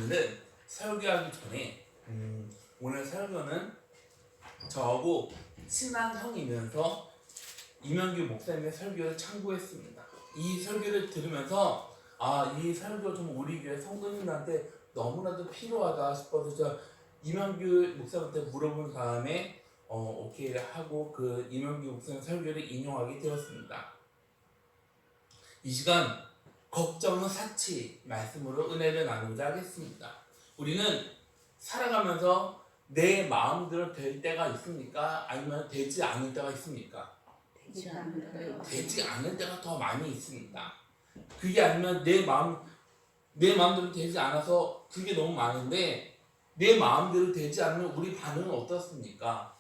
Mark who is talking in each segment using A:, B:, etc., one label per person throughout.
A: 오늘은 설교하기 전에 오늘 설교는 저하고 친한 형이면서 이명규 목사님의 설교를 참고했습니다. 이 설교를 들으면서 이 설교 좀 우리 교회 성도님들한테 너무나도 필요하다 싶어서 저 이명규 목사한테 물어본 다음에 오케이 하고 그 이명규 목사님 설교를 인용하게 되었습니다. 이 시간 걱정은 사치 말씀으로 은혜를 나누자 하겠습니다. 우리는 살아가면서 내 마음대로 될 때가 있습니까? 아니면 되지 않을 때가 있습니까? 되지 않을 때가 더 많이 있습니다. 그게 아니면 내 마음대로 되지 않아서 그게 너무 많은데 내 마음대로 되지 않으면 우리 반응은 어떻습니까?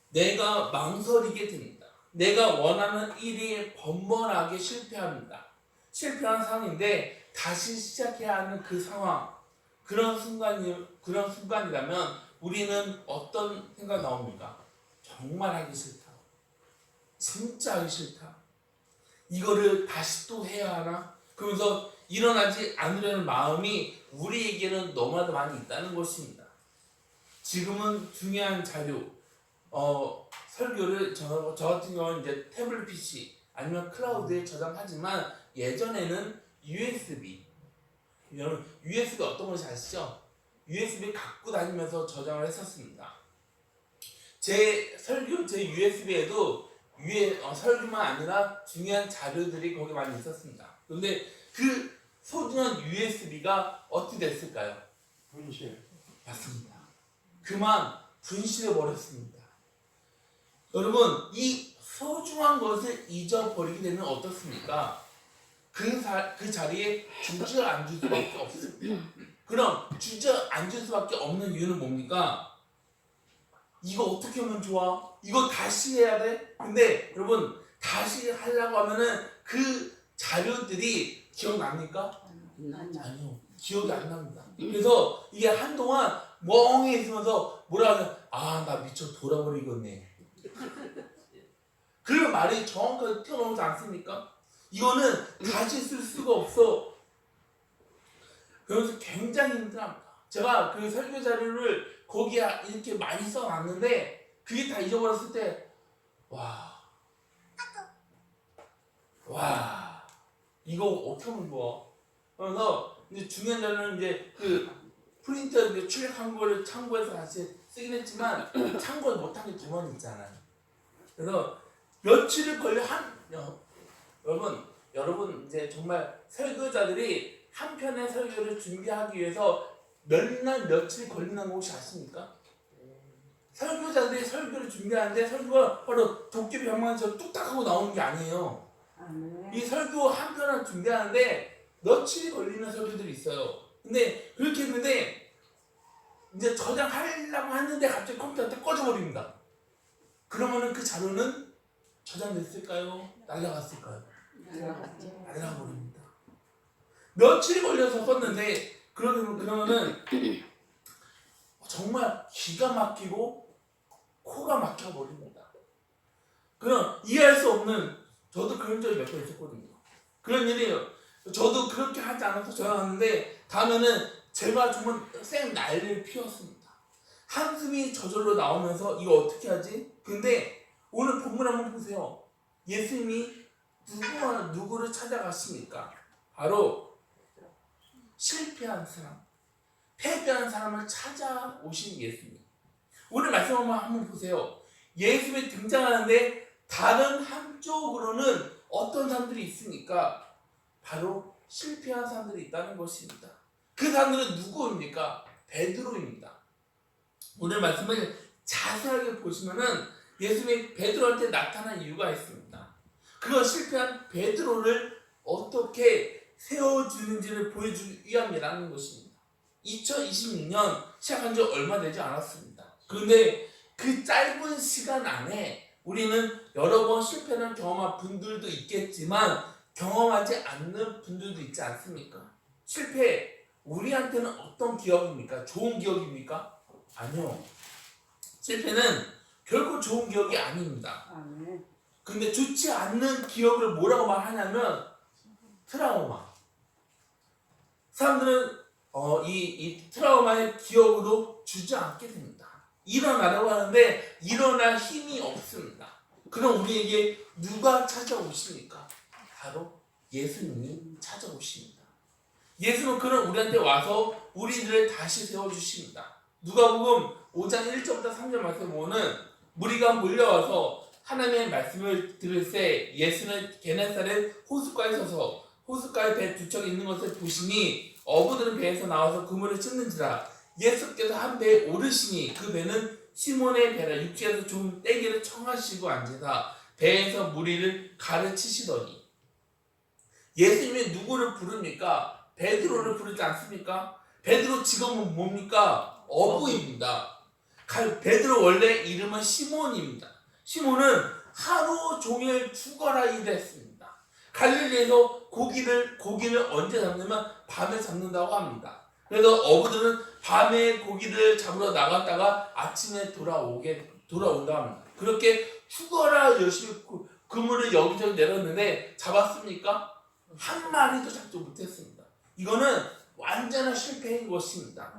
A: 내가 망설이게 됩니다. 내가 원하는 일이 번번하게 실패합니다. 실패한 상황인데 다시 시작해야 하는 그 상황, 그런 순간이라면 우리는 어떤 생각이 나옵니까? 정말 하기 싫다. 진짜 하기 싫다. 이거를 다시 또 해야 하나? 그러면서 일어나지 않으려는 마음이 우리에게는 너무나도 많이 있다는 것입니다. 지금은 중요한 자료, 설교를 저 같은 경우는 이제 태블릿 PC 아니면 클라우드에 저장하지만 예전에는 USB, 여러분 USB 어떤 건지 아시죠? USB 갖고 다니면서 저장을 했었습니다. 제 USB에도 설교만 아니라 중요한 자료들이 거기 많이 있었습니다. 그런데 그 소중한 USB가 어떻게 됐을까요?
B: 분실.
A: 맞습니다. 그만 분실해 버렸습니다. 여러분, 이 소중한 것을 잊어버리게 되면 어떻습니까? 그 자리에 주저앉을 수밖에 없습니다. 그럼 주저앉을 수밖에 없는 이유는 뭡니까? 이거 어떻게 하면 좋아? 이거 다시 해야 돼? 근데 여러분, 다시 하려고 하면은 그 자료들이 기억납니까? 아니요, 기억이 안 납니다. 그래서 이게 한동안 멍해 있으면서 뭐라 하면 나 미쳐 돌아버리겠네. 그런 말이 정확하게 튀어나오지 않습니까? 이거는 다시 쓸 수가 없어. 그래서 굉장히 힘들합니다. 제가 그 설교 자료를 거기에 이렇게 많이 써놨는데 그게 다 잊어버렸을 때 와 이거 어떻게 하면 좋아? 그래서 이제 중요한 자료는 이제 그 프린터 이제 출력한 거를 참고해서 다시 쓰긴 했지만 참고 못한 게 두 번 있잖아요. 그래서 며칠을 걸려 여러분 이제 정말 설교자들이 한 편의 설교를 준비하기 위해서 몇 날 며칠 걸리는 것이 아십니까? 설교자들이 설교를 준비하는데 설교가 바로 도깨비방망이처럼 뚝딱 하고 나오는 게 아니에요. 이 설교 한 편을 준비하는데 며칠이 걸리는 설교들이 있어요. 근데 그렇게 했는데 이제 저장하려고 했는데 갑자기 컴퓨터한테 꺼져버립니다. 그러면은 그 자료는 저장됐을까요? 날아갔을까요? 날아버립니다. 며칠이 걸려서 썼는데 그러면은 정말 기가 막히고 코가 막혀버립니다. 그럼 이해할 수 없는, 저도 그런 적이 몇 번 있었거든요. 그런 일이에요. 저도 그렇게 하지 않아서 저장하는데 다음에는 제가 정말 쌩 난리를 피웠습니다. 한숨이 저절로 나오면서 이거 어떻게 하지? 근데 오늘 본문 한번 보세요. 예수님이 누구를 찾아가십니까? 바로 실패한 사람, 패배한 사람을 찾아오신 예수님. 오늘 말씀 한번 보세요. 예수님이 등장하는데 다른 한쪽으로는 어떤 사람들이 있습니까? 바로 실패한 사람들이 있다는 것입니다. 그 사람들은 누구입니까? 베드로입니다. 오늘 말씀을 자세하게 보시면은 예수님이 베드로한테 나타난 이유가 있습니다. 그거 실패한 베드로를 어떻게 세워주는지를 보여주기 위함이라는 것입니다. 2026년 시작한 지 얼마 되지 않았습니다. 그런데 그 짧은 시간 안에 우리는 여러 번 실패를 경험한 분들도 있겠지만 경험하지 않는 분들도 있지 않습니까? 실패, 우리한테는 어떤 기억입니까? 좋은 기억입니까? 아니요. 실패는 결코 좋은 기억이 아닙니다. 근데 좋지 않는 기억을 뭐라고 말하냐면 트라우마. 사람들은 이 트라우마의 기억으로 주저앉게 됩니다. 일어나라고 하는데 일어날 힘이 없습니다. 그럼 우리에게 누가 찾아오십니까? 바로 예수님이 찾아오십니다. 예수는 그런 우리한테 와서 우리들을 다시 세워주십니다. 누가복음 5장 1절부터 3절 말씀 보면 무리가 몰려와서 하나님의 말씀을 들을새 예수는 게네사렛 호숫가에 서서 호숫가에 배 두 척 있는 것을 보시니 어부들은 배에서 나와서 그물을 찢는지라 예수께서 한 배에 오르시니 그 배는 시몬의 배라 육지에서 좀 떼기를 청하시고 앉으사 배에서 무리를 가르치시더니 예수님이 누구를 부릅니까? 베드로를 부르지 않습니까? 베드로 직업은 뭡니까? 어부입니다. 베드로 원래 이름은 시몬입니다. 시몬은 하루 종일 죽어라 일했습니다. 갈릴리에서 고기를 언제 잡냐면 밤에 잡는다고 합니다. 그래서 어부들은 밤에 고기를 잡으러 나갔다가 아침에 돌아온다 합니다. 그렇게 죽어라 열심히 그물을 여기저기 내렸는데 잡았습니까? 한 마리도 잡지 못했습니다. 이거는 완전한 실패인 것입니다.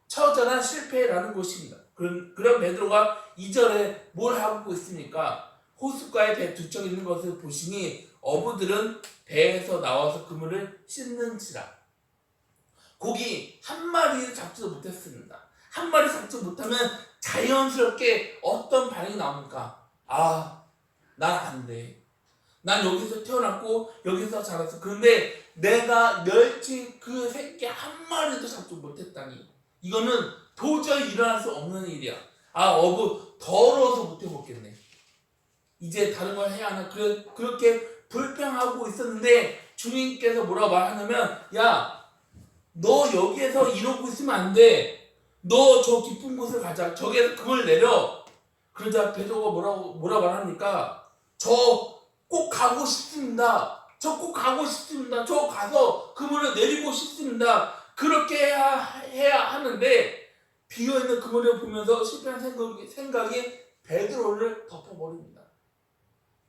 A: 처절한 실패라는 것입니다. 그런 베드로가 2절에 뭘 하고 있습니까? 호숫가에 배 두 척 있는 것을 보시니 어부들은 배에서 나와서 그물을 씻는지라. 고기 한 마리를 잡지도 못했습니다. 한 마리 잡지 못하면 자연스럽게 어떤 반응이 나옵니까? 난 안 돼. 난 여기서 태어났고 여기서 자랐어. 그런데 내가 멸치 그 새끼 한 마리도 잡지 못했다니 이거는 도저히 일어날 수 없는 일이야. 어부 더러워서 못 해먹겠네. 이제 다른 걸 해야 하나. 그렇게 불평하고 있었는데 주님께서 뭐라고 말하냐면 야, 너 여기에서 이러고 있으면 안 돼. 너 저 깊은 곳을 가자. 저기에서 그걸 내려. 그러자 베드로가 뭐라고 말합니까? 저 꼭 가고 싶습니다. 저 꼭 가고 싶습니다. 저 가서 그물을 내리고 싶습니다. 그렇게 해야 하는데 비어있는 그물을 보면서 실패한 생각이 베드로를 덮어버립니다.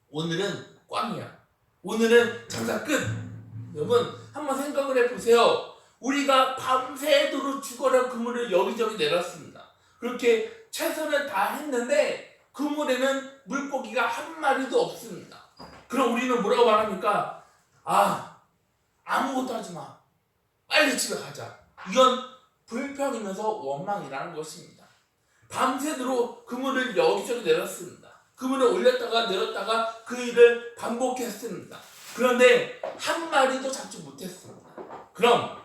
A: 오늘은 꽝이야. 오늘은 장사 끝. 여러분 한번 생각을 해보세요. 우리가 밤새도록 죽어라 그물을 여기저기 내렸습니다. 그렇게 최선을 다했는데 그물에는 물고기가 한 마리도 없습니다. 그럼 우리는 뭐라고 말합니까? 아무것도 하지 마. 빨리 집에 가자. 이건 불평이면서 원망이라는 것입니다. 밤새도록 그물을 여기저기 내렸습니다. 그물을 올렸다가 내렸다가 그 일을 반복했습니다. 그런데 한 마리도 잡지 못했습니다. 그럼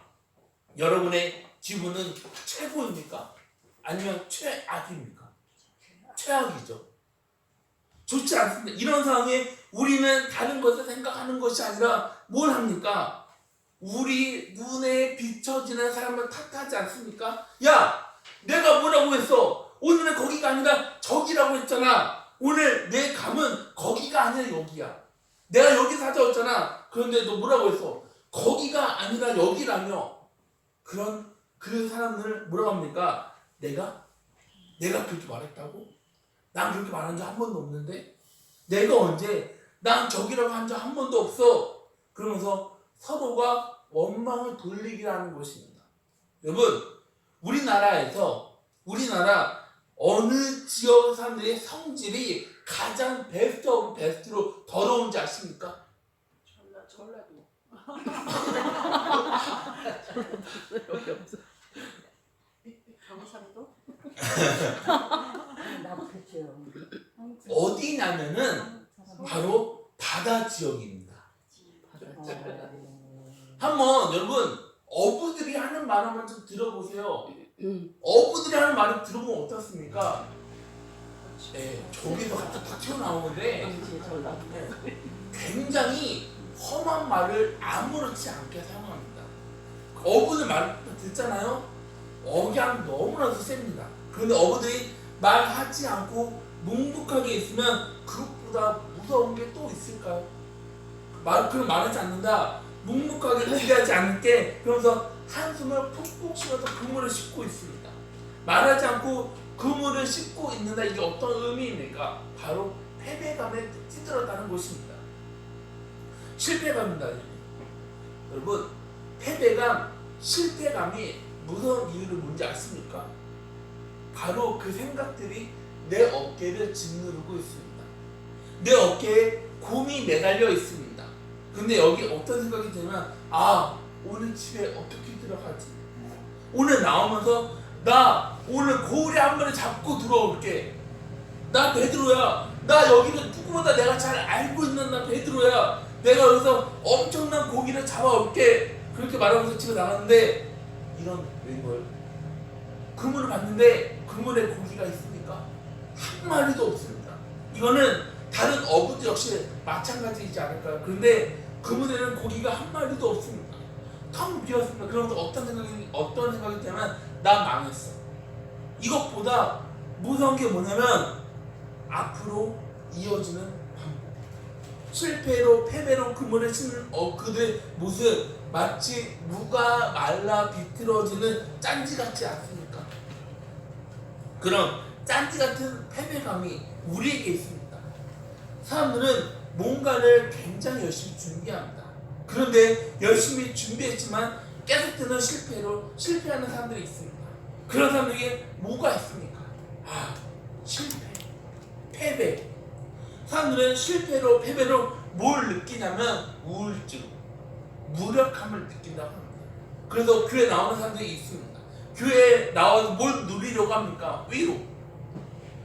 A: 여러분의 기분은 최고입니까? 아니면 최악입니까? 최악이죠. 좋지 않습니다. 이런 상황에 우리는 다른 것을 생각하는 것이 아니라 뭘 합니까? 우리 눈에 비춰지는 사람을 탓하지 않습니까? 야, 내가 뭐라고 했어? 오늘은 거기가 아니라 저기라고 했잖아. 오늘 내 감은 거기가 아니라 여기야. 내가 여기 찾아왔잖아. 그런데 너 뭐라고 했어? 거기가 아니라 여기라며. 그 사람들을 뭐라고 합니까? 내가 그렇게 말했다고? 난 그렇게 말한 적 한 번도 없는데? 내가 언제? 난 저기라고 한 적 한 번도 없어. 그러면서 서로가 원망을 돌리기라는 것입니다. 여러분, 우리나라 어느 지역 사람들의 성질이 가장 베스트 오브 베스트로 더러운지 아십니까?
B: 전라도.
C: 여기 없어.
B: 경상도?
C: 나쁘죠.
A: 어디냐면은 바로 바다 지역입니다. 한번 여러분 어부들이 하는 말 한번 좀 들어보세요. 어부들이 하는 말을 들어보면 어떻습니까? 저기서 갑자기 다 튀어나오는데 굉장히 험한 말을 아무렇지 않게 사용합니다. 어부들 말 듣잖아요. 억양 너무나도 셉니다. 그런데 어부들이 말하지 않고 묵묵하게 있으면 그것보다 무서운 게 또 있을까요? 그럼 말하지 않는다. 묵묵하게 회개하지 않을게. 그러면서 한숨을 푹푹 쉬면서 그물을 씻고 있습니다. 말하지 않고 그물을 씻고 있는다. 이게 어떤 의미입니까? 바로 패배감에 찌들었다는 것입니다. 실패감입니다. 여러분, 패배감, 실패감이 무서운 이유를 뭔지 아십니까? 바로 그 생각들이 내 어깨를 짓누르고 있습니다. 내 어깨에 곰이 매달려 있습니다. 근데 여기 어떤 생각이 들면 오늘 집에 어떻게 들어가지? 오늘 나오면서 나 오늘 고우리 한 마리 잡고 들어올게. 나 베드로야. 나 여기는 누구보다 내가 잘 알고 있는 나 베드로야. 내가 여기서 엄청난 고기를 잡아올게. 그렇게 말하면서 집에 나갔는데 이런 웬걸? 그물을 봤는데 그물에 고기가 있습니까? 한 마리도 없습니다. 이거는 다른 어부도 역시 마찬가지이지 않을까요? 그런데 그물에는 고기가 한 마리도 없습니다. 텅 비었습니다. 그러면서 어떤 생각이 들면 나 망했어. 이것보다 무서운 게 뭐냐면 앞으로 이어지는 반복. 실패로 패배로 그물에 치는 그들의 모습 마치 무가 말라 비틀어지는 짠지 같지 않습니까? 그런 짠지 같은 패배감이 우리에게 있습니다. 사람들은 뭔가를 굉장히 열심히 준비합니다. 그런데 열심히 준비했지만 깨끗한 실패로 실패하는 사람들이 있습니다. 그런 사람들에게 뭐가 있습니까? 실패, 패배. 사람들은 실패로 패배로 뭘 느끼냐면 우울증, 무력함을 느낀다고 합니다. 그래서 교회 나오는 사람들이 있습니다. 교회에 나와서 뭘 누리려고 합니까? 위로.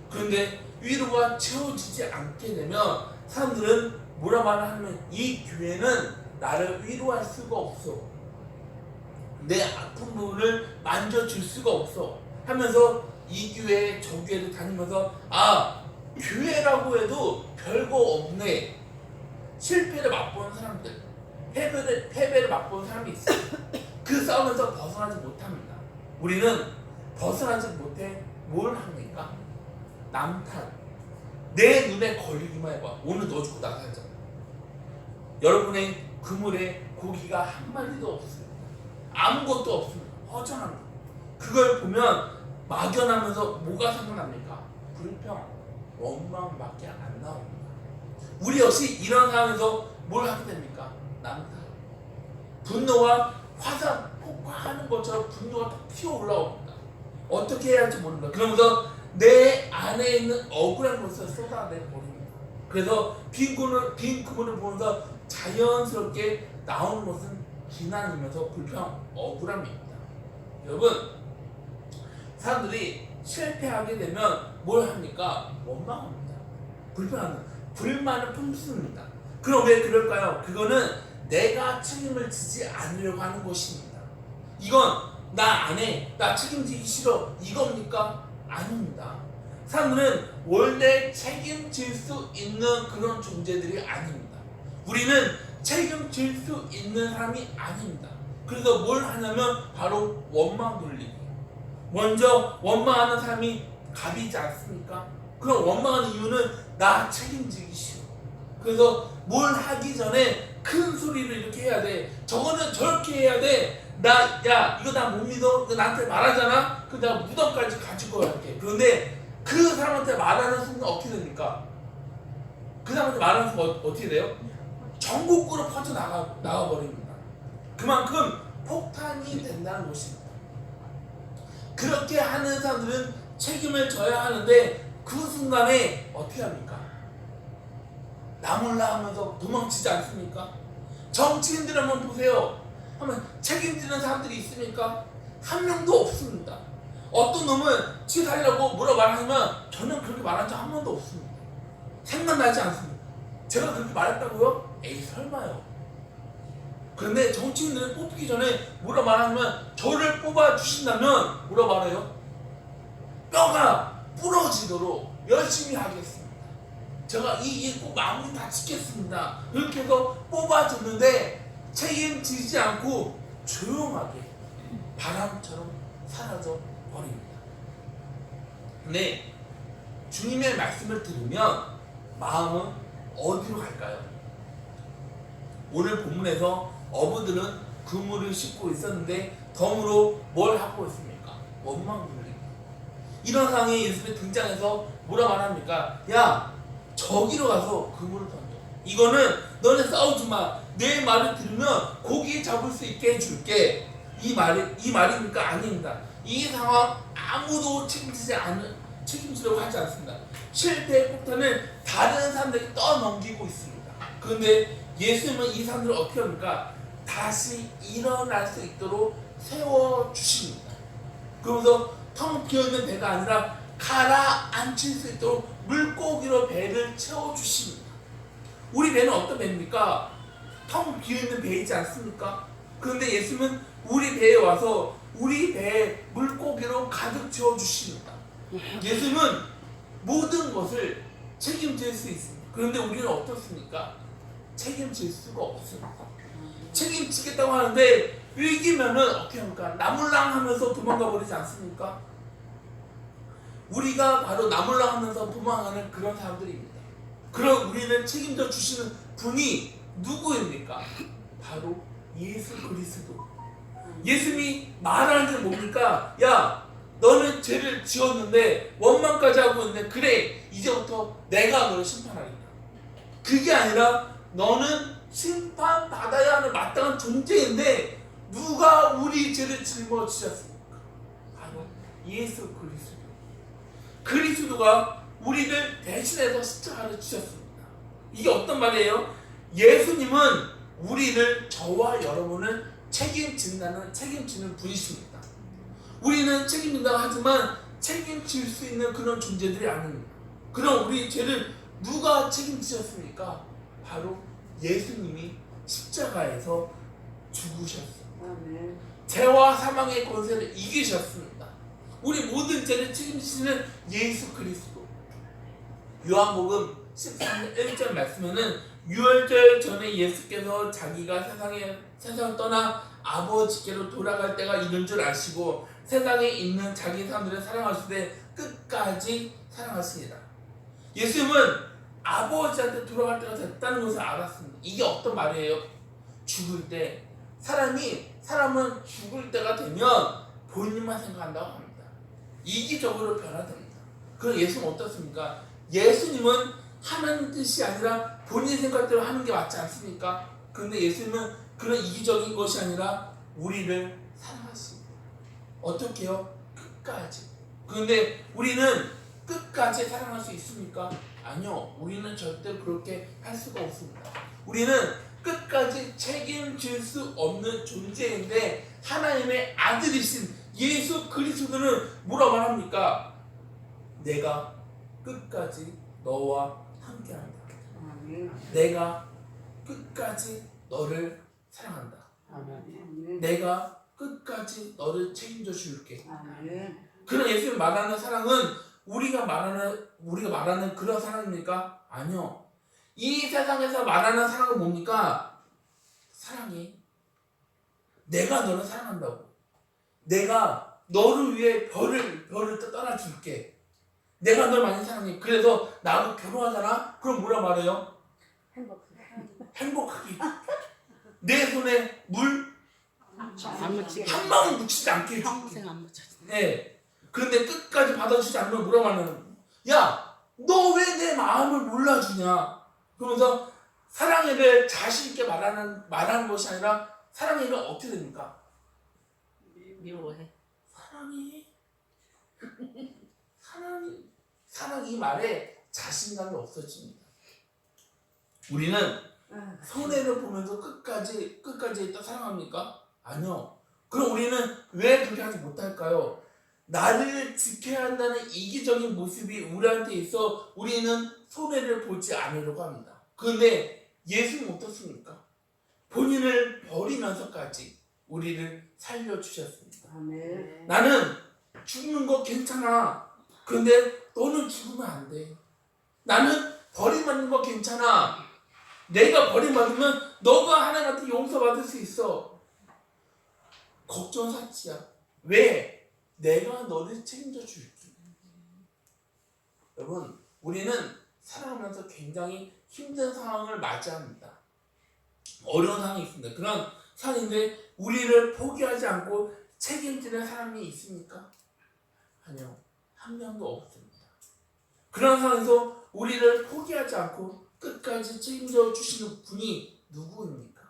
A: 그런데 위로가 채워지지 않게 되면 사람들은 뭐라 말하면 이 교회는 나를 위로할 수가 없어. 내 아픈 부분을 만져줄 수가 없어. 하면서 이 교회 저 교회를 다니면서 교회라고 해도 별거 없네. 실패를 맛보는 사람들, 패배를 맛보는 사람이 있어요. 그 싸움에서 벗어나지 못합니다. 우리는 벗어나지 못해 뭘 합니까? 남 탓. 내 눈에 걸리기만 해봐. 오늘 너 죽고 나 살자. 여러분의 그물에 고기가 한 마리도 없습니다. 아무것도 없습니다. 허전합니다. 그걸 보면 막연하면서 뭐가 생각납니까? 불평, 원망밖에 안 나옵니다. 우리 역시 이런 상황에서 뭘 하게 됩니까? 남 탓. 분노와 화산 폭파하는 것처럼 분노가 더 튀어 올라옵니다. 어떻게 해야 할지 모릅니다. 그러면서 내 안에 있는 억울한 것을 쏟아내버립니다. 그래서 빈 그물을 보면서 자연스럽게 나오는 것은 비난이면서 불평, 억울함입니다. 여러분, 사람들이 실패하게 되면 뭘 합니까? 원망합니다. 불평합니다. 불만을 품습니다. 그럼 왜 그럴까요? 그거는 내가 책임을 지지 않으려고 하는 것입니다. 이건 나 안 해, 나 책임지기 싫어, 이겁니까? 아닙니다. 사람들은 원래 책임질 수 있는 그런 존재들이 아닙니다. 우리는 책임질 수 있는 사람이 아닙니다. 그래서 뭘 하냐면 바로 원망 돌리기. 먼저 원망하는 사람이 갑이지 않습니까? 그럼 원망하는 이유는 나 책임지기 싫어. 그래서 뭘 하기 전에 큰 소리를 이렇게 해야 돼. 저거는 저렇게 해야 돼. 야 이거 나 못 믿어. 이거 나한테 말하잖아. 그럼 내가 무덤까지 가지고 갈게. 그런데 그 사람한테 말하는 순간 어떻게 됩니까? 그 사람한테 말하는 순간 어떻게 돼요? 전국구로 퍼져 나가버립니다. 그만큼 폭탄이 된다는 것입니다. 그렇게 하는 사람들은 책임을 져야 하는데 그 순간에 어떻게 합니까? 나 몰라 하면서 도망치지 않습니까? 정치인들 한번 보세요. 하면 책임지는 사람들이 있습니까? 한 명도 없습니다. 어떤 놈은 지 살려고 뭐라 말하지만 저는 그렇게 말한 적 한 번도 없습니다. 생각나지 않습니다. 제가 그렇게 말했다고요? 에이 설마요. 그런데 정치인들은 뽑기 전에 뭐라 말하면 저를 뽑아주신다면 뭐라 말해요? 뼈가 부러지도록 열심히 하겠습니다. 제가 이 일 꼭 마무리 다 짓겠습니다. 이렇게 해서 뽑아줬는데 책임지지 않고 조용하게 바람처럼 사라져 버립니다. 근데 주님의 말씀을 들으면 마음은 어디로 갈까요? 오늘 본문에서 어부들은 그물을 싣고 있었는데 덤으로 뭘 하고 있습니까? 원망 돌리기. 이런 상황에 예수님이 등장해서 뭐라 말합니까? 야 저기로 가서 그물을 던져. 이거는 너네 싸우지 마. 내 말을 들으면 고기 잡을 수 있게 해줄게. 이 말입니까? 아닙니다. 이 상황 아무도 책임지려고 하지 않습니다. 실패의 폭탄을 다른 사람들이 떠넘기고 있습니다. 그런데 예수님은 이 사람들을 어떻게 합니까? 다시 일어날 수 있도록 세워주십니다. 그러면서 텅 비어있는 배가 아니라 가라앉힐 수 있도록 물고기로 배를 채워주십니다. 우리 배는 어떤 배입니까? 텅 비어있는 배이지 않습니까? 그런데 예수님은 우리 배에 와서 우리 배에 물고기로 가득 채워주십니다. 예수님은 모든 것을 책임질 수 있습니다. 그런데 우리는 어떻습니까? 책임질 수가 없습니다. 책임지겠다고 하는데 위기면은 어떻게 합니까? 나몰랑 하면서 도망가 버리지 않습니까? 우리가 바로 나몰랑 하면서 도망가는 그런 사람들입니다. 그럼 우리는 책임져 주시는 분이 누구입니까? 바로 예수 그리스도. 예수님이 말하는 게 뭡니까? 야, 너는 죄를 지었는데 원망까지 하고 있는데 그래, 이제부터 내가 너를 심판하겠다. 그게 아니라 너는 심판받아야 하는 마땅한 존재인데 누가 우리 죄를 짊어지셨습니까? 바로 예수 그리스도. 그리스도가 우리를 대신해서 십자가를 지셨습니다. 이게 어떤 말이에요? 예수님은 우리를, 저와 여러분을 책임지는 분이십니다. 우리는 책임진다고 하지만 책임질 수 있는 그런 존재들이 아닙니다. 그럼 우리 죄를 누가 책임지셨습니까? 바로 예수님이 십자가에서 죽으셨습니다.
C: 아멘.
A: 죄와 사망의 권세를 이기셨습니다. 우리 모든 죄를 책임지시는 예수 그리스도. 요한복음 13장 1절 말씀에는 유월절 전에 예수께서 자기가 세상을 떠나 아버지께로 돌아갈 때가 이른 줄 아시고 세상에 있는 자기 사람들을 사랑하시되 끝까지 사랑하시니라. 예수님은 아버지한테 돌아갈 때가 됐다는 것을 알았습니다. 이게 어떤 말이에요? 죽을 때 사람은 죽을 때가 되면 본인만 생각한다고 합니다. 이기적으로 변화됩니다. 그럼 예수님은 어떻습니까? 예수님은 하나님 뜻이 아니라 본인 생각대로 하는 게 맞지 않습니까? 그런데 예수님은 그런 이기적인 것이 아니라 우리를 사랑하십니다. 어떻게 해요? 끝까지. 그런데 우리는 끝까지 사랑할 수 있습니까? 아니요. 우리는 절대 그렇게 할 수가 없습니다. 우리는 끝까지 책임질 수 없는 존재인데 하나님의 아들이신 예수 그리스도는 뭐라 말합니까? 내가 끝까지 너와 함께한다. 내가 끝까지 너를 사랑한다.
C: 아멘.
A: 내가 끝까지 너를 책임져 줄게.
C: 아멘.
A: 그런 예수님 말하는 사랑은 우리가 말하는 그런 사랑입니까? 아니요. 이 세상에서 말하는 사랑은 뭡니까? 사랑이 내가 너를 사랑한다고. 내가 너를 위해 별을 떠나줄게. 내가 널 많이 사랑해. 그래서 나하고 결혼하잖아? 그럼 뭐라 말해요? 행복하게. 내 손에 물
C: 안 묻히게.
A: 한 방울 묻히지 않게 해줄게.
C: 평생 안 묻혀.
A: 네. 그런데 끝까지 받아주지 않으면 뭐라 말하는? 야, 너 왜 내 마음을 몰라주냐? 그러면서 사랑해를 자신 있게 말하는 것이 아니라 사랑해가 어떻게 됩니까?
C: 미워해.
A: 사랑 이 말에 자신감이 없어집니다. 우리는 손해를 보면서 끝까지 또 사랑합니까? 아니요. 그럼 우리는 왜 그렇게 하지 못할까요? 나를 지켜야 한다는 이기적인 모습이 우리한테 있어 우리는 손해를 보지 않으려고 합니다. 그런데 예수는 어떻습니까? 본인을 버리면서까지 우리를 살려주셨습니다.
C: 아멘.
A: 나는 죽는 거 괜찮아. 그런데 너는 죽으면 안 돼. 나는 버림받는 거 괜찮아. 내가 버림받으면 너가 하나님한테 용서받을 수 있어. 걱정 사치야. 왜? 내가 너를 책임져 줄게. 여러분, 우리는 살아가면서 굉장히 힘든 상황을 맞이합니다. 어려운 상황이 있습니다. 그런 상황인데 우리를 포기하지 않고 책임지는 사람이 있습니까? 아니요. 한 명도 없습니다. 그런 상황에서 우리를 포기하지 않고 끝까지 책임져 주시는 분이 누구입니까?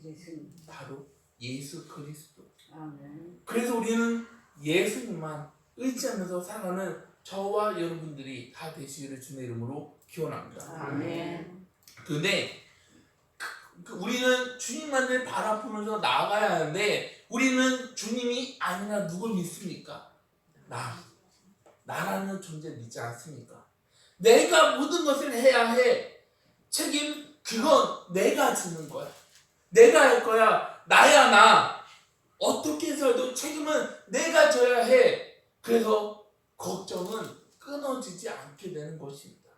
C: 예수님.
A: 바로 예수 그리스도.
C: 아멘.
A: 그래서 우리는 예수님만 의지하면서 살아가는 저와 여러분들이 다 되시기를 주님의 이름으로 기원합니다.
C: 아멘.
A: 근데 우리는 주님만을 바라보면서 나아가야 하는데 우리는 주님이 아니라 누굴 믿습니까? 나라는 존재를 믿지 않습니까? 내가 모든 것을 해야 해. 책임 그건 내가 지는 거야. 내가 할 거야. 나야 나. 어떻게 해서도 책임은 내가 져야 해. 그래서 걱정은 끊어지지 않게 되는 것입니다.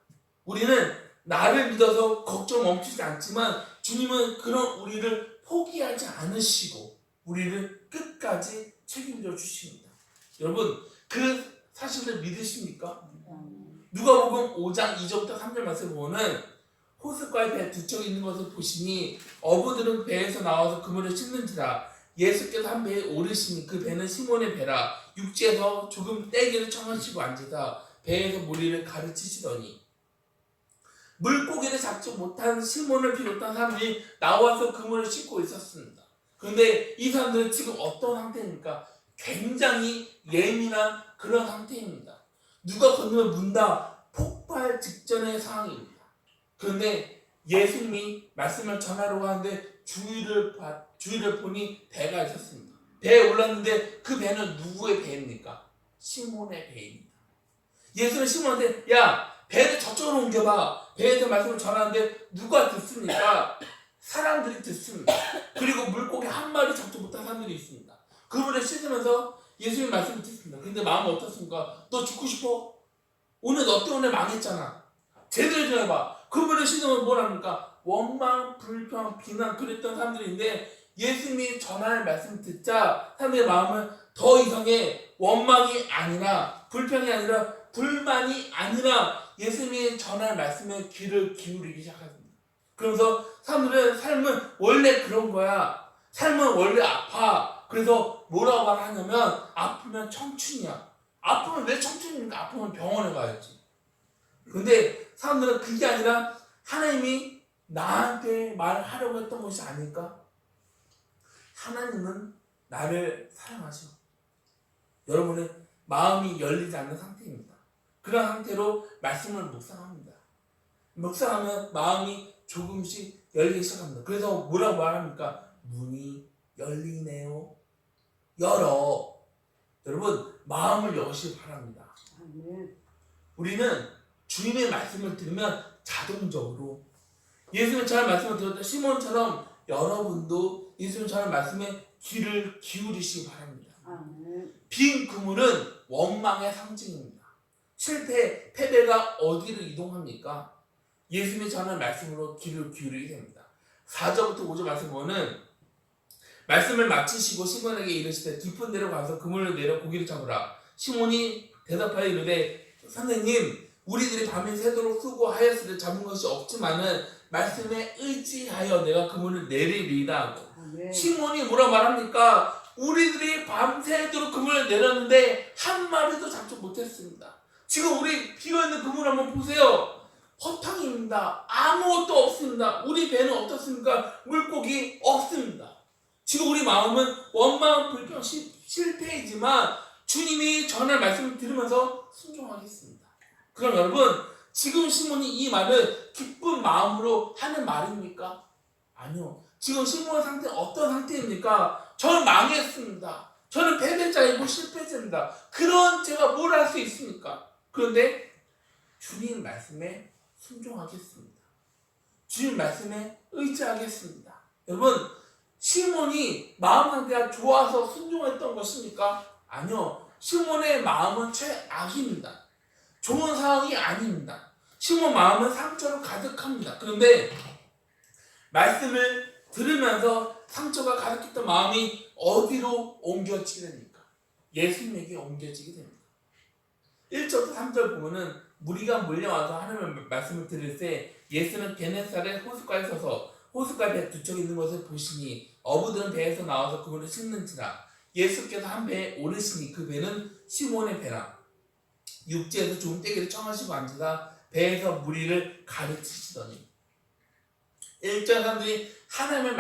A: 우리는 나를 믿어서 걱정 멈추지 않지만 주님은 그런 우리를 포기하지 않으시고 우리를 끝까지 책임져 주십니다. 여러분 그 사실을 믿으십니까? 누가복음 5장 2절부터 3절 말씀 보면 호숫가에 배 두 척이 있는 것을 보시니 어부들은 배에서 나와서 그물을 씻는지라 예수께서 한 배에 오르시니 그 배는 시몬의 배라 육지에서 조금 떼기를 청하시고 앉으사 배에서 무리를 가르치시더니 물고기를 잡지 못한 시몬을 비롯한 사람들이 나와서 그물을 씻고 있었습니다. 그런데 이 사람들은 지금 어떤 상태입니까? 굉장히 예민한 그런 상태입니다. 누가 건너면 문다 폭발 직전의 상황입니다. 그런데 예수님이 말씀을 전하려고 하는데 주위를 보니 배가 있었습니다. 배에 올랐는데 그 배는 누구의 배입니까? 시몬의 배입니다. 예수는 시몬한테 야 배를 저쪽으로 옮겨봐. 배에서 말씀을 전하는데 누가 듣습니까? 사람들이 듣습니다. 그리고 물고기 한 마리 잡지 못한 사람들이 있습니다. 그분을 씻으면서 예수님 말씀을 듣습니다. 근데 마음은 어떻습니까? 너 죽고 싶어? 오늘 너 때문에 망했잖아. 제대로 좀 해봐. 그분을 씻으면 뭐랍니까? 원망, 불평, 비난 그랬던 사람들인데 예수님이 전할 말씀 듣자 사람들의 마음은 더 이상의 원망이 아니라 불평이 아니라 불만이 아니라 예수님이 전할 말씀에 귀를 기울이기 시작합니다. 그러면서 사람들은 삶은 원래 그런 거야. 삶은 원래 아파. 그래서 뭐라고 말하냐면 아프면 청춘이야. 아프면 왜 청춘입니까? 아프면 병원에 가야지. 근데 사람들은 그게 아니라 하나님이 나한테 말하려고 했던 것이 아닐까? 하나님은 나를 사랑하셔. 여러분의 마음이 열리지 않는 상태입니다. 그런 상태로 말씀을 묵상합니다. 묵상하면 마음이 조금씩 열리기 시작합니다. 그래서 뭐라고 말합니까? 문이 열리네요. 열어. 여러분 마음을 여시기 바랍니다. 우리는 주님의 말씀을 들으면 자동적으로 예수님 전할 말씀을 들었던 시몬처럼 여러분도 예수님 전할 말씀에 귀를 기울이시기 바랍니다. 빈 그물은 원망의 상징입니다. 실패, 패배가 어디로 이동합니까? 예수님이 전할 말씀으로 귀를 기울이게 됩니다. 4절부터 5절 말씀 보면 말씀을 마치시고 시몬에게 이르시되 깊은 데로 가서 그물을 내려 고기를 잡으라. 시몬이 대답하여 이르되 선생님 우리들이 밤이 새도록 수고하였으되 잡은 것이 없지만은 말씀에 의지하여 내가 그물을 내리리이다 하고 시몬이 뭐라 말합니까? 우리들이 밤새도록 그물을 내렸는데 한 마리도 잡지 못했습니다. 지금 우리 비어있는 그물 한번 보세요. 허탕입니다. 아무것도 없습니다. 우리 배는 어떻습니까? 물고기 없습니다. 지금 우리 마음은 원망, 불평, 실패이지만 주님이 전할 말씀을 들으면서 순종하겠습니다. 그럼 여러분 지금 시몬이 이 말을 기쁜 마음으로 하는 말입니까? 아니요. 지금 시몬의 상태는 어떤 상태입니까? 저는 망했습니다. 저는 패배자이고 실패자입니다. 그런 제가 뭘 할 수 있습니까? 그런데 주님 말씀에 순종하겠습니다. 주님 말씀에 의지하겠습니다. 여러분 시몬이 마음 상태가 좋아서 순종했던 것입니까? 아니요. 시몬의 마음은 최악입니다. 좋은 상황이 아닙니다. 시몬 마음은 상처로 가득합니다. 그런데 말씀을 들으면서 상처가 가득했던 마음이 어디로 옮겨지게 됩니까? 예수님에게 옮겨지게 됩니다. 1절부터 3절 보면은 무리가 몰려와서 하나님의 말씀을 들을 때 예수는 게네사렛 호숫가에 서서 호숫가에 배 두 척이 있는 것을 보시니 어부들은 배에서 나와서 그물을 씻는지라 예수께서 한 배에 오르시니 그 배는 시몬의 배라 육지에서 좋은 떼기를 청하시고 앉으사 배에서 무리를 가르치시더니 1절 사람들이 하나님의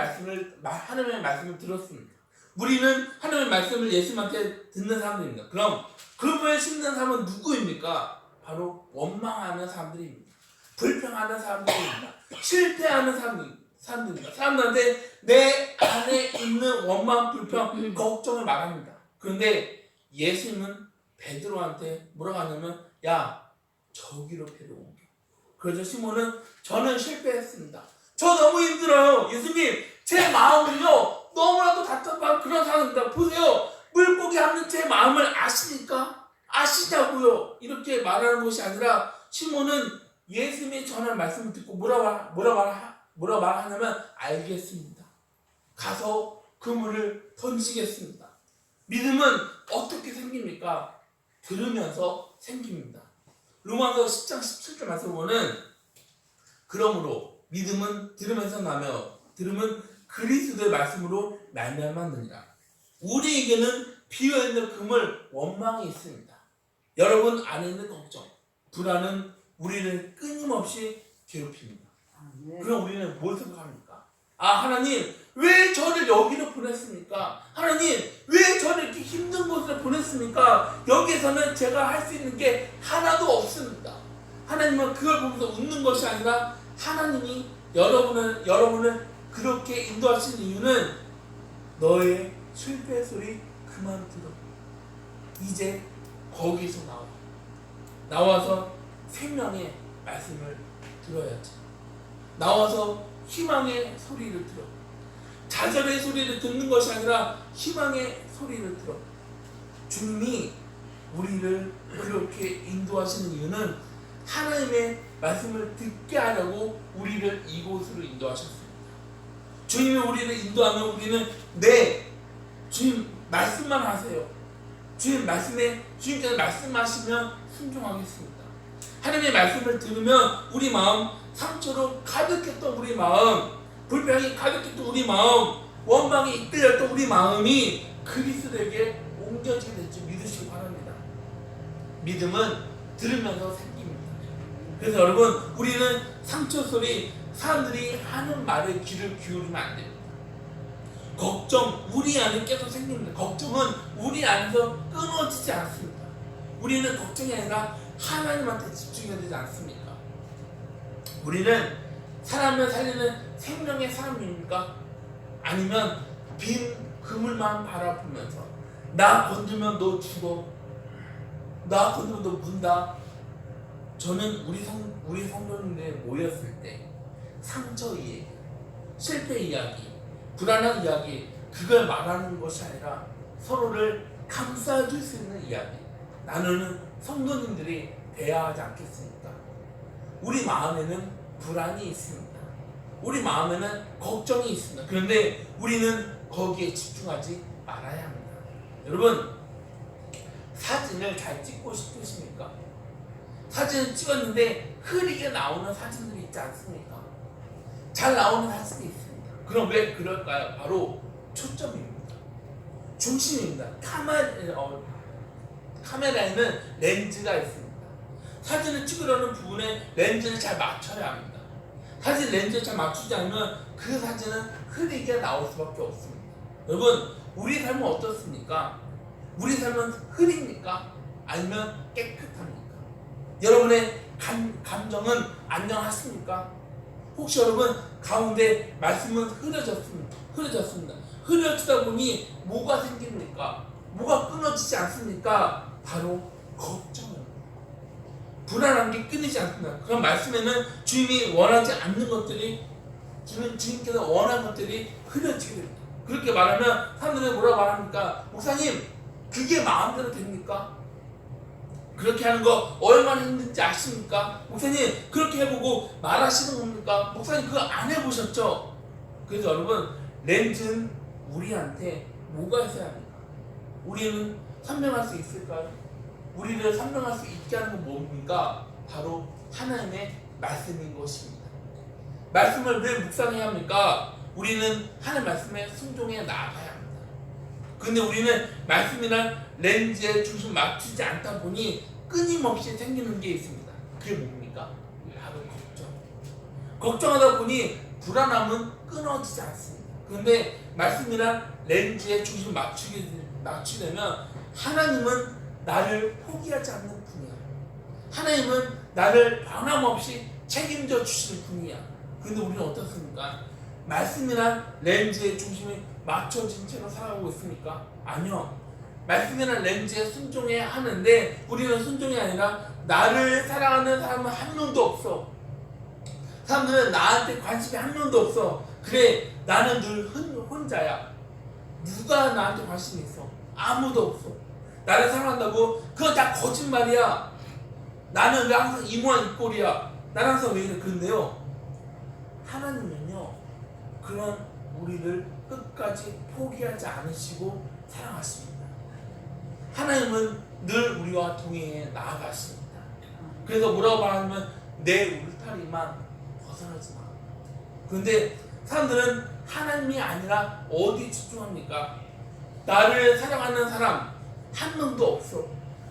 A: 말씀을 들었습니다. 우리는 하나님의 말씀을 예수님한테 듣는 사람들입니다. 그럼 그분을 심는 사람은 누구입니까? 바로 원망하는 사람들입니다. 불평하는 사람들입니다. 실패하는 사람들입니다. 사람들한테 내 안에 있는 원망, 불평, 걱정을 말합니다. 그런데 예수님은 베드로한테 뭐라고 하냐면 야 저기로 배를 옮겨. 그래서 시몬은 저는 실패했습니다. 저 너무 힘들어요. 예수님 제 마음은요 너무나도 답답한 그런 상황입니다. 보세요. 물고기 없는 제 마음을 아십니까? 아시냐고요. 이렇게 말하는 것이 아니라 시몬은 예수님이 전한 말씀을 듣고 뭐라 말하냐면 알겠습니다. 가서 그물을 던지겠습니다. 믿음은 어떻게 생깁니까? 들으면서 생깁니다. 로마서 10장 17절 말씀 보면 그러므로 믿음은 들으면서 나며 들음은 그리스도의 말씀으로 말미암았느니라. 우리에게는 비어있는 그물 원망이 있습니다. 여러분 안에 있는 걱정, 불안은 우리를 끊임없이 괴롭힙니다. 그럼 우리는 뭘 생각합니까? 아 하나님 왜 저를 여기로 보냈습니까? 하나님 왜 저를 이렇게 힘든 곳으로 보냈습니까? 여기에서는 제가 할 수 있는 게 하나도 없습니다. 하나님은 그걸 보면서 웃는 것이 아니라 하나님이 여러분을 그렇게 인도하신 이유는 너의 실패 소리 그만 들어. 이제 거기서 나와서 생명의 말씀을 들어야지. 나와서 희망의 소리를 들어. 좌절의 소리를 듣는 것이 아니라 희망의 소리를 들어. 주님이 우리를 그렇게 인도하시는 이유는 하나님의 말씀을 듣게 하려고 우리를 이곳으로 인도하셨습니다. 주님이 우리를 인도하면 우리는 네 주님 말씀만 하세요. 주님께서 말씀하시면 순종하겠습니다. 하나님의 말씀을 들으면 우리 마음 상처로 가득했던 우리 마음, 불평이 가득했던 우리 마음, 원망이 이끌렸던 우리 마음이 그리스도에게 옮겨지게 될지 믿으시기 바랍니다. 믿음은 들으면서 생깁니다. 그래서 여러분 우리는 상처 소리, 사람들이 하는 말에 귀를 기울이면 안 됩니다. 걱정 우리 안에 계속 생깁니다. 걱정은 우리 안에서 끊어지지 않습니다. 우리는 걱정이 아니라 하나님한테 집중해야 되지 않습니까? 우리는 사람을 살리는 생명의 사람입니까? 아니면 빈 그물만 바라보면서 나 건들면 너 죽어, 나 건들면 너 문다. 저는 우리 성도님들 모였을 때 상처 이야기, 실패 이야기, 불안한 이야기 그걸 말하는 것이 아니라 서로를 감싸줄 수 있는 이야기 나누는 성도님들이 돼야 하지 않겠습니까? 우리 마음에는 불안이 있습니다. 우리 마음에는 걱정이 있습니다. 그런데 우리는 거기에 집중하지 말아야 합니다. 여러분 사진을 잘 찍고 싶으십니까? 사진을 찍었는데 흐리게 나오는 사진들이 있지 않습니까? 잘 나오는 사진이 있습니다. 그럼 왜 그럴까요? 바로 초점입니다. 중심입니다. 카메라에는 렌즈가 있습니다. 사진을 찍으려는 부분에 렌즈를 잘 맞춰야 합니다. 사진 렌즈를 잘 맞추지 않으면 그 사진은 흐리게 나올 수밖에 없습니다. 여러분 우리 삶은 어떻습니까? 우리 삶은 흐립니까? 아니면 깨끗합니까? 여러분의 감정은 안녕하십니까? 혹시 여러분 가운데 말씀은 흐려졌습니다. 흐려지다 보니 뭐가 생깁니까? 뭐가 끊어지지 않습니까? 바로 걱정입니다. 불안한 게 끊이지 않습니다. 그런 말씀에는 주님이 원하지 않는 것들이 주님께서 원하는 것들이 흐려지게 됩니다. 그렇게 말하면 사람들은 뭐라고 말합니까? 목사님 그게 마음대로 됩니까? 그렇게 하는 거 얼마나 힘든지 아십니까? 목사님 그렇게 해보고 말하시는 겁니까? 목사님 그거 안 해보셨죠? 그래서 여러분 렌즈는 우리한테 뭐가 있어야 합니까? 우리는 선명할 수 있을까요? 우리를 선명할 수 있게 하는 건 뭡니까? 바로 하나님의 말씀인 것입니다. 말씀을 왜 묵상해야 합니까? 우리는 하나님 말씀에 순종해 나아가야 합니다. 근데 우리는 말씀이나 렌즈에 중심 맞추지 않다 보니 끊임없이 생기는 게 있습니다. 그게 뭡니까? 바로 걱정. 걱정하다 보니 불안함은 끊어지지 않습니다. 근데 말씀이란 렌즈의 중심을 맞추려면 하나님은 나를 포기하지 않는 분이야. 하나님은 나를 변함없이 책임져 주시는 분이야. 근데 우리는 어떻습니까? 말씀이란 렌즈의 중심이 맞춰진 채로 살아가고 있습니까? 아니요. 말씀이란 렌즈에 순종해야 하는데 우리는 순종이 아니라 나를 사랑하는 사람은 한 명도 없어. 사람들은 나한테 관심이 한 명도 없어. 그래, 나는 늘 혼자야. 누가 나한테 관심이 있어? 아무도 없어. 나를 사랑한다고? 그건 다 거짓말이야. 나는 왜 항상 이 모양 이 꼴이야? 나는 항상 왜 이래? 그런데요, 하나님은요, 그런 우리를 끝까지 포기하지 않으시고 사랑하십니다. 하나님은 늘 우리와 동행해 나아가십니다. 그래서 뭐라고 말하면 내 울타리만 벗어나지 마. 그런데 사람들은 하나님이 아니라 어디 집중합니까? 나를 사랑하는 사람 한 명도 없어.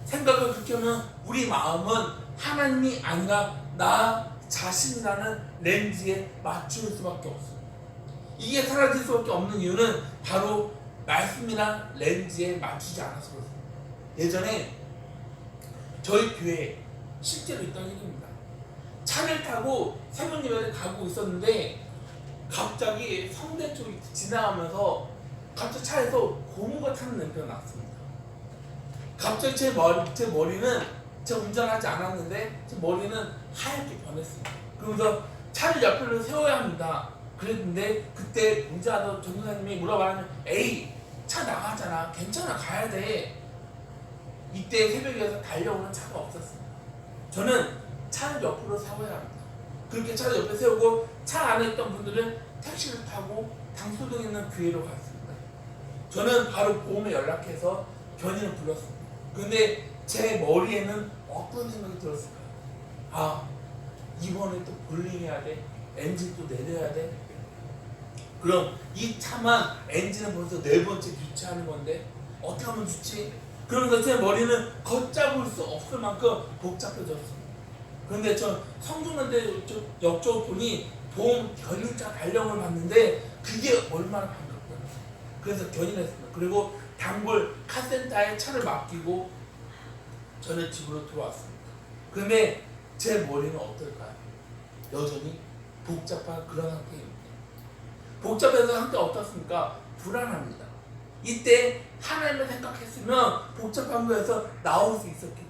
A: 생각을 그렇게 하면 우리 마음은 하나님이 아니라 나 자신이라는 렌즈에 맞출 수밖에 없습니다. 이게 사라질 수밖에 없는 이유는 바로 말씀이란 렌즈에 맞추지 않아서 그렇습니다. 예전에 저희 교회에 실제로 있던 일입니다. 차를 타고 새벽 예배를 가고 있었는데 갑자기 성대 쪽이 지나가면서 갑자기 차에서 고무가 타는 냄새가 났습니다. 갑자기 제 머리는 제가 운전하지 않았는데 제 머리는 하얗게 변했습니다. 그러면서 차를 옆으로 세워야 합니다. 그랬는데 그때 운전하던 전도사님이 뭐라고 하냐면 에이, 차 나가잖아. 괜찮아, 가야 돼. 이때 새벽에 달려오는 차가 없었습니다. 저는 차를 옆으로 세워야 합니다. 그렇게 차를 옆에 세우고 차 안에 있던 분들은 택시를 타고 당수동에 있는 교회로 갔습니다. 저는 바로 보험에 연락해서 견인을 불렀습니다. 근데 제 머리에는 어떤 생각이 들었을까요? 아, 이번에 또 볼링해야 돼. 엔진 또 내려야 돼. 그럼 이 차만 엔진은 벌써 4번째 교체하는 건데 어떻게 하면 좋지? 그러면서 제 머리는 걷잡을 수 없을 만큼 복잡해졌습니다. 그런데 저 성중한테 여쭤 보니 보험 견인차 발령을 받는데 그게 얼마나 반갑더라고요. 그래서 견인했습니다. 그리고 단골 카센터에 차를 맡기고 저는 집으로 들어왔습니다. 그런데 제 머리는 어떨까요? 여전히 복잡한 그런 상태입니다. 복잡해서 상태 어떻습니까? 불안합니다. 이때 하나님을 생각했으면 복잡한 거에서 나올 수 있었겠죠.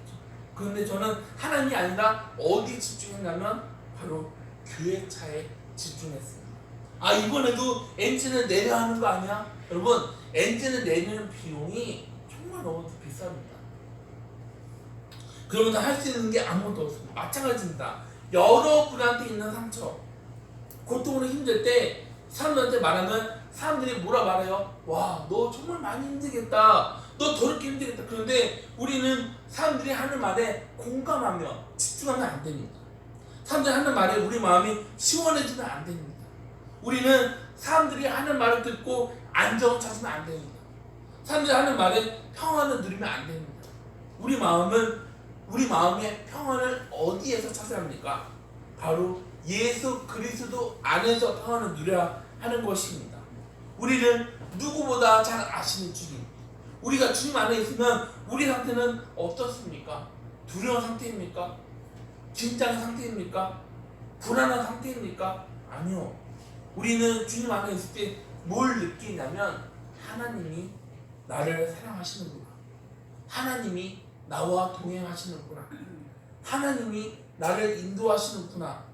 A: 그런데 저는 하나님이 아니라 어디 집중했냐면 바로 교회 차에 집중했습니다. 아, 이번에도 엔진을 내려야 하는 거 아니야? 여러분, 엔진을 내리는 비용이 정말 너무 비쌉니다. 그러면서 할 수 있는 게 아무것도 없습니다. 마찬가지입니다. 여러분한테 있는 상처, 고통으로 힘들 때 사람들한테 말하면 사람들이 뭐라 말해요? 와, 너 정말 많이 힘들겠다. 너 더럽게 힘들겠다. 그런데 우리는 사람들이 하는 말에 공감하며 집중하면 안 됩니다. 사람들이 하는 말에 우리 마음이 시원해지면 안 됩니다. 우리는 사람들이 하는 말을 듣고 안정을 찾으면 안 됩니다. 사람들이 하는 말에 평안을 누리면 안 됩니다. 우리 마음의 평안을 어디에서 찾아야 합니까? 바로 예수 그리스도 안에서 평안을 누려야 하는 것입니다. 우리는 누구보다 잘 아시는 주님, 우리가 주님 안에 있으면 우리 상태는 어떻습니까? 두려운 상태입니까? 긴장의 상태입니까? 불안한 상태입니까? 아니요. 우리는 주님 안에 있을 때 뭘 느끼냐면 하나님이 나를 사랑하시는구나. 하나님이 나와 동행하시는구나. 하나님이 나를 인도하시는구나.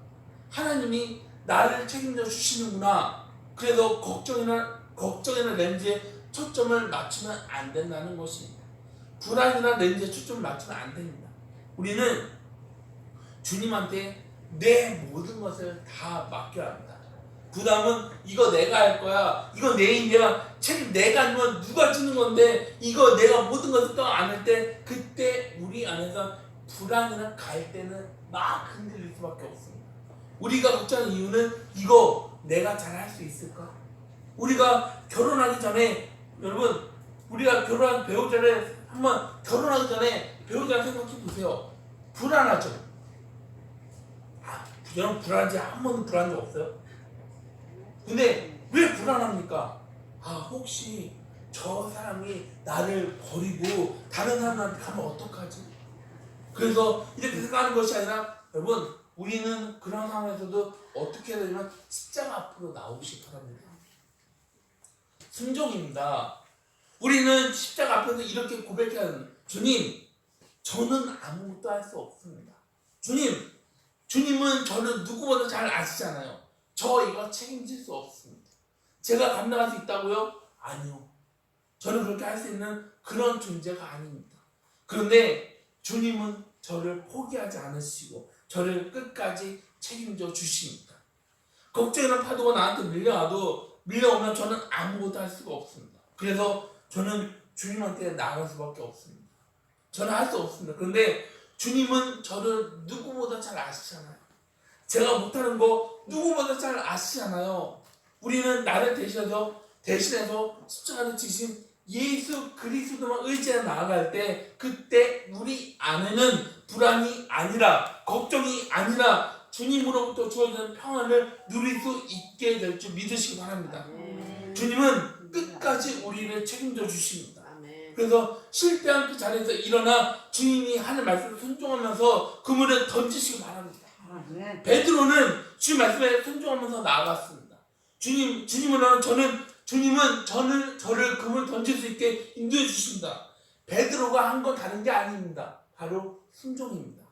A: 하나님이 나를 책임져 주시는구나. 그래서 걱정이나 렌즈에 초점을 맞추면 안 된다는 것입니다. 불안이나 렌즈에 초점을 맞추면 안 됩니다. 우리는 주님한테 내 모든 것을 다 맡겨야 합니다. 부담은 이거 내가 할 거야. 이거 내 일이야. 책임 내가 아니면 누가 지는 건데 이거 내가 모든 것을 또 안 할 때 그때 우리 안에서 불안이나 갈대는 막 흔들릴 수밖에 없습니다. 우리가 걱정하는 이유는 이거 내가 잘 할 수 있을까? 우리가 결혼하기 전에 여러분, 우리가 결혼한 배우자를 한번 결혼하기 전에 배우자를 생각해 보세요. 불안하죠? 여러분 불안한지 한 번도 불안한 적 없어요? 근데 왜 불안합니까? 혹시 저 사람이 나를 버리고 다른 사람한테 가면 어떡하지? 그래서 이렇게 생각하는 것이 아니라 여러분, 우리는 그런 상황에서도 어떻게 해야 되냐면 십자가 앞으로 나오시 바랍니다. 순종입니다. 우리는 십자가 앞에서 이렇게 고백해야 합니다. 주님, 저는 아무것도 할 수 없습니다. 주님은 저를 누구보다 잘 아시잖아요. 저 이거 책임질 수 없습니다. 제가 감당할 수 있다고요? 아니요. 저는 그렇게 할 수 있는 그런 존재가 아닙니다. 그런데 주님은 저를 포기하지 않으시고 저를 끝까지 책임져 주십니다. 걱정이나 파도가 나한테 밀려오면 저는 아무것도 할 수가 없습니다. 그래서 저는 주님한테 나아갈 수밖에 없습니다. 저는 할 수 없습니다. 그런데 주님은 저를 누구보다 잘 아시잖아요. 제가 못하는 거 누구보다 잘 아시잖아요. 우리는 나를 대신해서 십자가를 지신 예수 그리스도만 의지해 나아갈 때 그때 우리 안에는 불안이 아니라 걱정이 아니라 주님으로부터 주어지는 평안을 누릴 수 있게 될 줄 믿으시기 바랍니다. 주님은 끝까지 우리를 책임져 주십니다. 그래서 실패한 그 자리에서 일어나 주님이 하는 말씀을 순종하면서 그물을 던지시기 바랍니다. 베드로는 주님 말씀에 순종하면서 나아갔습니다. 주님은 저를 그물 던질 수 있게 인도해 주십니다. 베드로가 한 건 다른 게 아닙니다. 바로 순종입니다.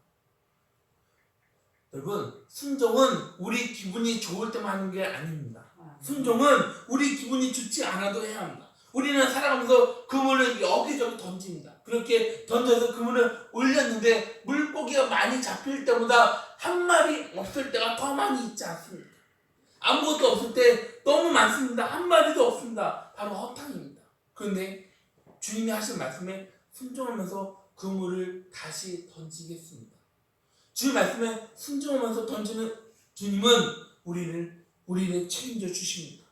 A: 여러분, 순종은 우리 기분이 좋을 때만 하는 게 아닙니다. 순종은 우리 기분이 좋지 않아도 해야 합니다. 우리는 살아가면서 그물을 여기저기 던집니다. 그렇게 던져서 그물을 올렸는데 물고기가 많이 잡힐 때보다 한 마리 없을 때가 더 많이 있지 않습니까? 아무것도 없을 때 너무 많습니다. 한 마리도 없습니다. 바로 허탕입니다. 그런데 주님이 하신 말씀에 순종하면서 그물을 다시 던지겠습니다. 주님 말씀에 순종하면서 던지는 주님은 우리를 책임져 주십니다.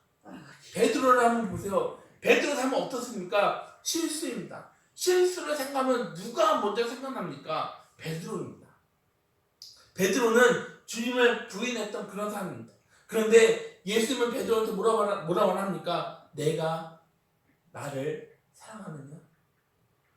A: 베드로를 한번 보세요. 베드로를 하면 어떻습니까? 실수입니다. 실수를 생각하면 누가 먼저 생각납니까? 베드로입니다. 베드로는 주님을 부인했던 그런 사람입니다. 그런데 예수님은 베드로한테 뭐라고 합니까? 내가 나를 사랑하느냐?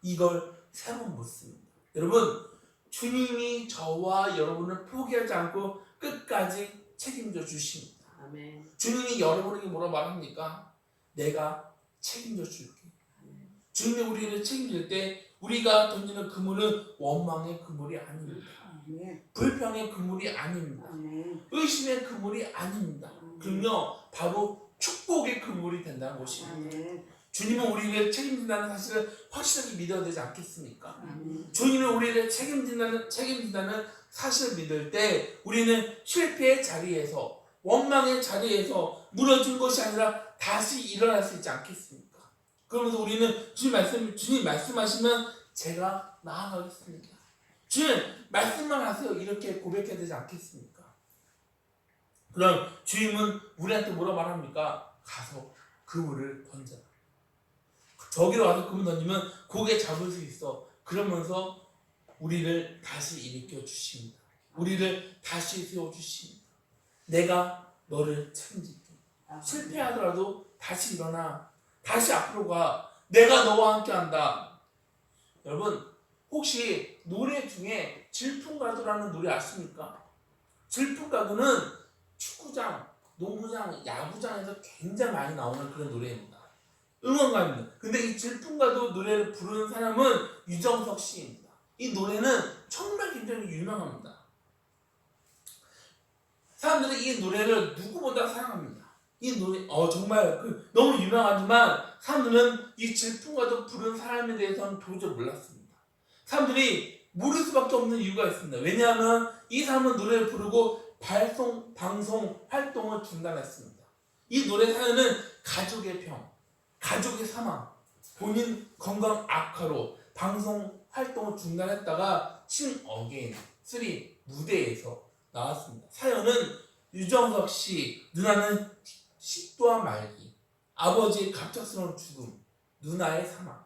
A: 이걸 세 번 묻습니다. 여러분, 주님이 저와 여러분을 포기하지 않고 끝까지 책임져 주십니다.
C: 아멘.
A: 주님이 여러분에게 뭐라고 말합니까? 내가 책임져 줄게. 주님이 우리를 책임질 때 우리가 던지는 그물은 원망의 그물이 아닙니다. 불평의 그물이 아닙니다. 의심의 그물이 아닙니다. 그럼요, 바로 축복의 그물이 된다는 것입니다. 주님은 우리를 책임진다는 사실을 확실하게 믿어야 되지 않겠습니까? 주님은 우리를 책임진다는 사실을 믿을 때 우리는 실패의 자리에서, 원망의 자리에서 무너진 것이 아니라 다시 일어날 수 있지 않겠습니까? 그러면서 우리는 주님 말씀하시면 제가 나아가겠습니다. 주님 말씀만 하세요. 이렇게 고백해야 되지 않겠습니까? 그럼 주님은 우리한테 뭐라 말합니까? 가서 그물을 던져라. 저기로 와서 그물 던지면 고개 잡을 수 있어. 그러면서 우리를 다시 일으켜 주십니다. 우리를 다시 세워 주십니다. 내가 너를 책임질게. 실패하더라도 다시 일어나. 다시 앞으로 가. 내가 너와 함께 한다. 여러분, 혹시 노래 중에 질풍가도라는 노래 아십니까? 질풍가도는 축구장, 농구장, 야구장에서 굉장히 많이 나오는 그런 노래입니다. 응원가입니다. 근데 이 질풍가도 노래를 부르는 사람은 유정석 씨입니다. 이 노래는 정말 굉장히 유명합니다. 사람들이 이 노래를 누구보다 사랑합니다. 이 노래 정말 너무 유명하지만 사람들은 이 질풍가도 부르는 사람에 대해서는 도저히 몰랐습니다. 사람들이 모를 수밖에 없는 이유가 있습니다. 왜냐하면 이 사람은 노래를 부르고 방송 활동을 중단했습니다. 이 노래 사연은 가족의 병, 가족의 사망, 본인 건강 악화로 방송 활동을 중단했다가 신 어게인 3 무대에서 나왔습니다. 사연은 유정석 씨, 누나는 식도암 말기, 아버지의 갑작스러운 죽음, 누나의 사망,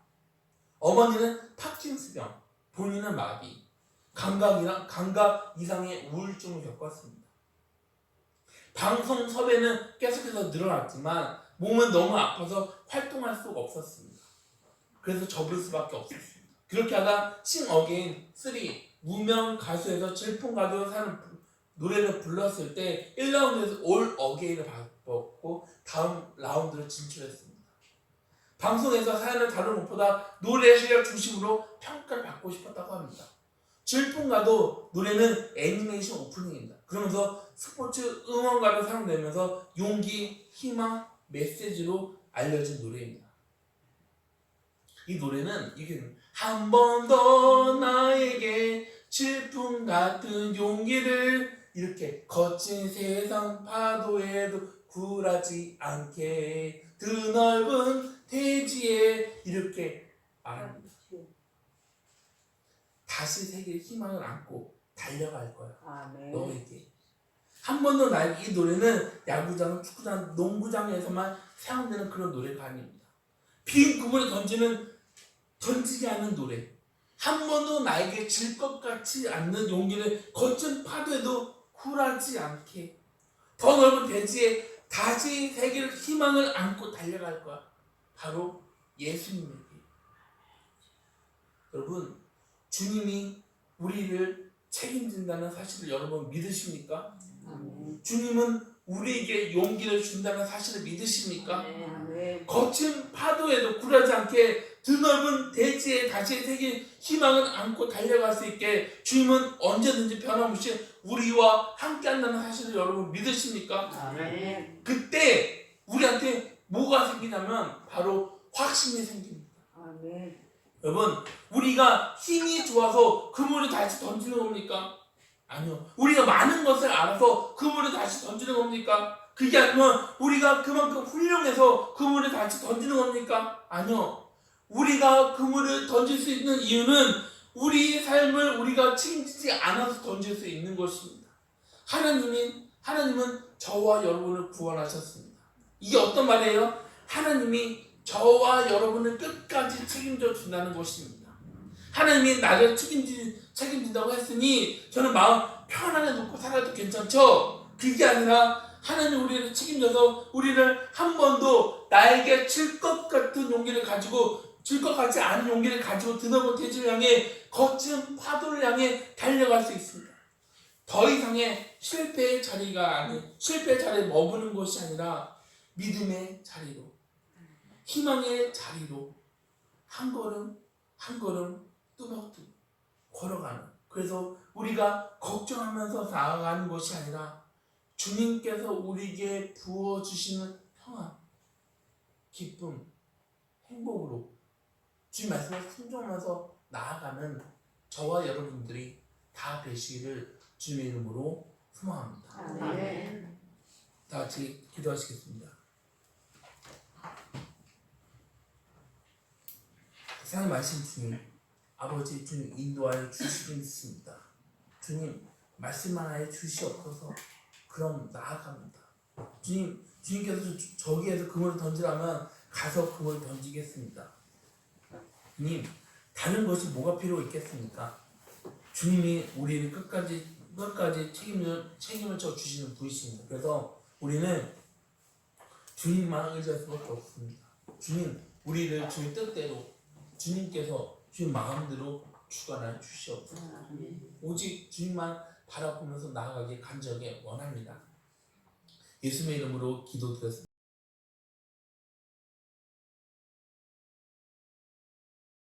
A: 어머니는 파킨스병, 본인은 마비, 감각 이상의 우울증을 겪었습니다. 방송 섭외는 계속해서 늘어났지만 몸은 너무 아파서 활동할 수가 없었습니다. 그래서 접을 수밖에 없었습니다. 그렇게 하다 싱 어게인 3 무명 가수에서 질풍가도로 사는 노래를 불렀을 때 1라운드에서 올 어게인을 받았고 다음 라운드로 진출했습니다. 방송에서 사연을 다룬 것보다 노래 실력 중심으로 평가를 받고 싶었다고 합니다. 질풍가도 노래는 애니메이션 오프닝입니다. 그러면서 스포츠 응원가로 사용되면서 용기, 희망, 메시지로 알려진 노래입니다. 이 노래는 이게 한 번 더 나에게 질풍 같은 용기를 이렇게 거친 세상 파도에도 굴하지 않게 드넓은 대지에 이렇게 말합니다. 다시 세계의 희망을 안고 달려갈 거야.
C: 아멘.
A: 너에게. 한 번 더 나에게 이 노래는 야구장, 축구장, 농구장에서만 사용되는 그런 노래가 아닙니다. 빈 구멍에 던지지 않는 노래. 한 번도 나에게 질 것 같지 않는 용기를 거친 파도에도 굴하지 않게 더 넓은 대지에 다시 세계를 희망을 안고 달려갈 거야. 바로 예수님에게. 여러분, 주님이 우리를 책임진다는 사실을 여러분 믿으십니까?
C: 아멘.
A: 주님은 우리에게 용기를 준다는 사실을 믿으십니까?
C: 아멘.
A: 거친 파도에도 굴하지 않게 드넓은 대지에 다시 세계 희망을 안고 달려갈 수 있게 주님은 언제든지 변함없이 우리와 함께 한다는 사실을 여러분 믿으십니까?
C: 아멘.
A: 그때 우리한테 뭐가 생기냐면 바로 확신이 생깁니다.
C: 아멘.
A: 여러분, 우리가 힘이 좋아서 그물을 다시 던지는 겁니까? 아니요. 우리가 많은 것을 알아서 그물을 다시 던지는 겁니까? 그게 아니면 우리가 그만큼 훌륭해서 그물을 다시 던지는 겁니까? 아니요. 우리가 그물을 던질 수 있는 이유는 우리 삶을 우리가 책임지지 않아서 던질 수 있는 것입니다. 하나님은 저와 여러분을 구원하셨습니다. 이게 어떤 말이에요? 하나님이 저와 여러분을 끝까지 책임져 준다는 것입니다. 하나님이 나를 책임진다고 했으니 저는 마음 편안하게 놓고 살아도 괜찮죠? 그게 아니라 하나님 우리를 책임져서 우리를 한 번도 나에게 질 것 같은 용기를 가지고 질 것 같지 않은 용기를 가지고 드넓은 대지를 향해 거친 파도를 향해 달려갈 수 있습니다. 더 이상의 실패의 자리에 머무는 것이 아니라 믿음의 자리로, 희망의 자리로 한 걸음 한 걸음 뚜벅뚜벅 걸어가는, 그래서 우리가 걱정하면서 나아가는 것이 아니라 주님께서 우리에게 부어주시는 평안, 기쁨, 행복으로 주님 말씀을 순종하면서 나아가는 저와 여러분들이 다 되시기를 주님의 이름으로 소망합니다.
C: 아멘.
A: 다 같이 기도하시겠습니다. 세상의 말씀 주님, 아버지 주님 인도하여 주시겠습니다. 주님 말씀만 하여 주시옵소서. 그럼 나아갑니다. 주님께서 저기에서 그물을 던지라면 가서 그물을 던지겠습니다. 주님, 다른 것이 뭐가 필요 있겠습니까? 주님이 우리를 끝까지 책임을 져 주시는 분이십니다. 그래서 우리는 주님만 의지할 수밖에 없습니다. 주님, 우리를 주의 뜻대로 주님께서 주님 마음대로 주관하여 주시옵소서. 오직 주님만 바라보면서 나아가길 간절히 원합니다. 예수님의 이름으로 기도드렸습니다.